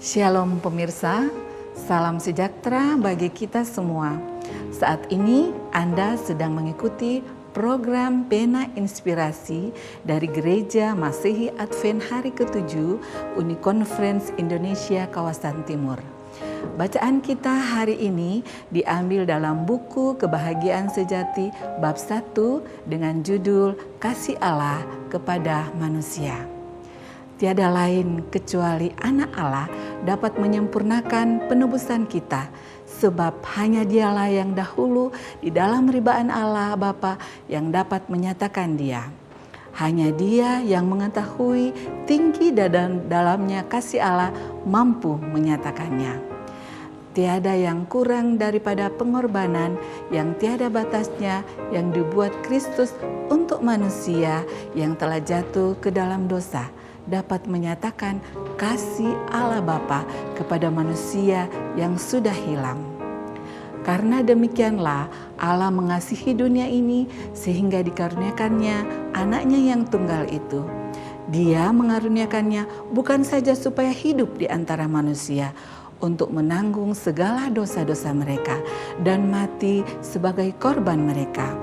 Shalom pemirsa, salam sejahtera bagi kita semua. Saat ini Anda sedang mengikuti program Pena Inspirasi dari Gereja Masehi Advent Hari ke-7 Uni Conference Indonesia Kawasan Timur. Bacaan kita hari ini diambil dalam buku Kebahagiaan Sejati bab 1 dengan judul Kasih Allah kepada Manusia. Tiada lain kecuali Anak Allah dapat menyempurnakan penebusan kita, sebab hanya Dialah yang dahulu di dalam ribaan Allah Bapa yang dapat menyatakan Dia. Hanya Dia yang mengetahui tinggi dan dalamnya kasih Allah mampu menyatakannya. Tiada yang kurang daripada pengorbanan yang tiada batasnya yang dibuat Kristus untuk manusia yang telah jatuh ke dalam dosa, dapat menyatakan kasih Allah Bapa kepada manusia yang sudah hilang. Karena demikianlah Allah mengasihi dunia ini sehingga dikaruniakannya anaknya yang tunggal itu. Dia mengaruniakannya bukan saja supaya hidup di antara manusia, untuk menanggung segala dosa-dosa mereka dan mati sebagai korban mereka.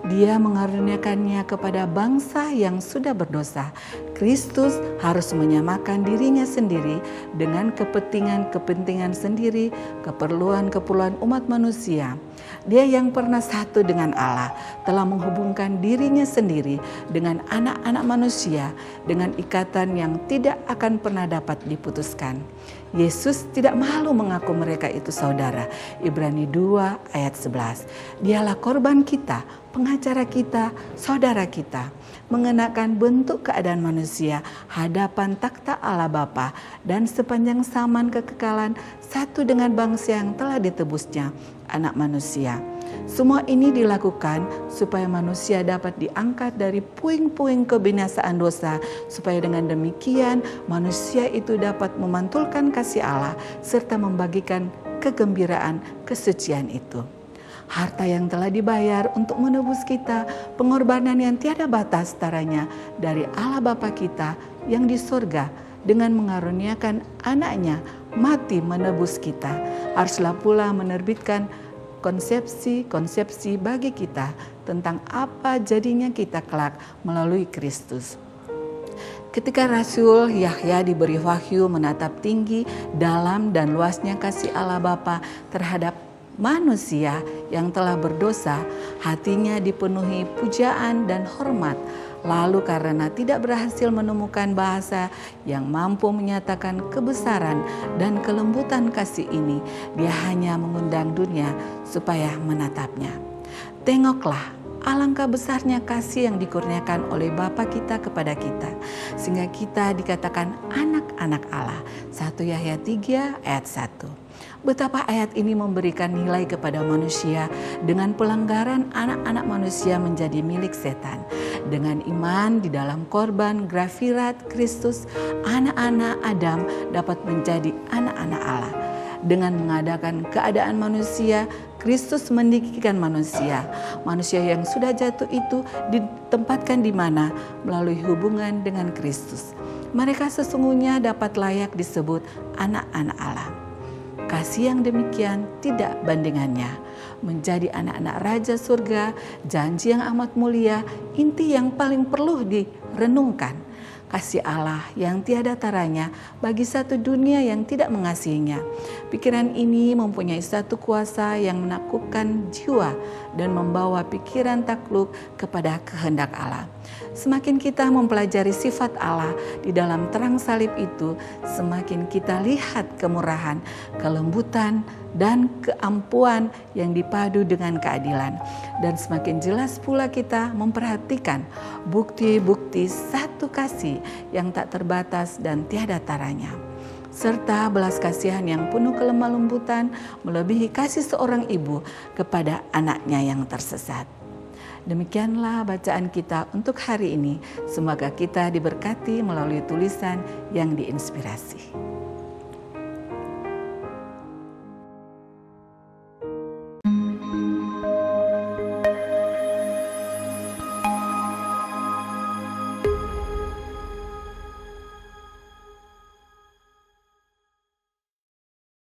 Dia mengaruniakannya kepada bangsa yang sudah berdosa. Kristus harus menyamakan dirinya sendiri dengan kepentingan-kepentingan sendiri, keperluan-keperluan umat manusia. Dia yang pernah satu dengan Allah telah menghubungkan dirinya sendiri dengan anak-anak manusia dengan ikatan yang tidak akan pernah dapat diputuskan. Yesus tidak malu mengaku mereka itu saudara. Ibrani 2 ayat 11. Dialah korban kita, pengacara kita, saudara kita, mengenakan bentuk keadaan manusia hadapan takhta Allah Bapa dan sepanjang zaman kekekalan satu dengan bangsa yang telah ditebusnya, anak manusia. Semua ini dilakukan supaya manusia dapat diangkat dari puing-puing kebinasaan dosa, supaya dengan demikian manusia itu dapat memantulkan kasih Allah serta membagikan kegembiraan kesucian itu. Harta yang telah dibayar untuk menebus kita, pengorbanan yang tiada batas taranya dari Allah Bapa kita yang di sorga dengan mengaruniakan anaknya mati menebus kita, haruslah pula menerbitkan konsepsi-konsepsi bagi kita tentang apa jadinya kita kelak melalui Kristus. Ketika Rasul Yahya diberi wahyu menatap tinggi, dalam dan luasnya kasih Allah Bapa terhadap manusia yang telah berdosa, hatinya dipenuhi pujaan dan hormat. Lalu karena tidak berhasil menemukan bahasa yang mampu menyatakan kebesaran dan kelembutan kasih ini, dia hanya mengundang dunia supaya menatapnya. Tengoklah, alangkah besarnya kasih yang dikurniakan oleh Bapa kita kepada kita, sehingga kita dikatakan anak-anak Allah. 1 Yahya 3 ayat 1. Betapa ayat ini memberikan nilai kepada manusia dengan pelanggaran anak-anak manusia menjadi milik setan. Dengan iman di dalam korban grafirat Kristus, anak-anak Adam dapat menjadi anak-anak Allah. Dengan mengadakan keadaan manusia, Kristus meninggikan manusia. Manusia yang sudah jatuh itu ditempatkan di mana? Melalui hubungan dengan Kristus. Mereka sesungguhnya dapat layak disebut anak-anak Allah. Kasih yang demikian tidak bandingannya. Menjadi anak-anak Raja Surga, janji yang amat mulia, inti yang paling perlu direnungkan. Kasih Allah yang tiada taranya bagi satu dunia yang tidak mengasihinya. Pikiran ini mempunyai satu kuasa yang menakutkan jiwa dan membawa pikiran takluk kepada kehendak Allah. Semakin kita mempelajari sifat Allah di dalam terang salib itu, semakin kita lihat kemurahan, kelembutan, dan keampuan yang dipadu dengan keadilan. Dan semakin jelas pula kita memperhatikan bukti-bukti satu kasih yang tak terbatas dan tiada taranya, serta belas kasihan yang penuh kelemah lembutan melebihi kasih seorang ibu kepada anaknya yang tersesat. Demikianlah bacaan kita untuk hari ini. Semoga kita diberkati melalui tulisan yang diinspirasi.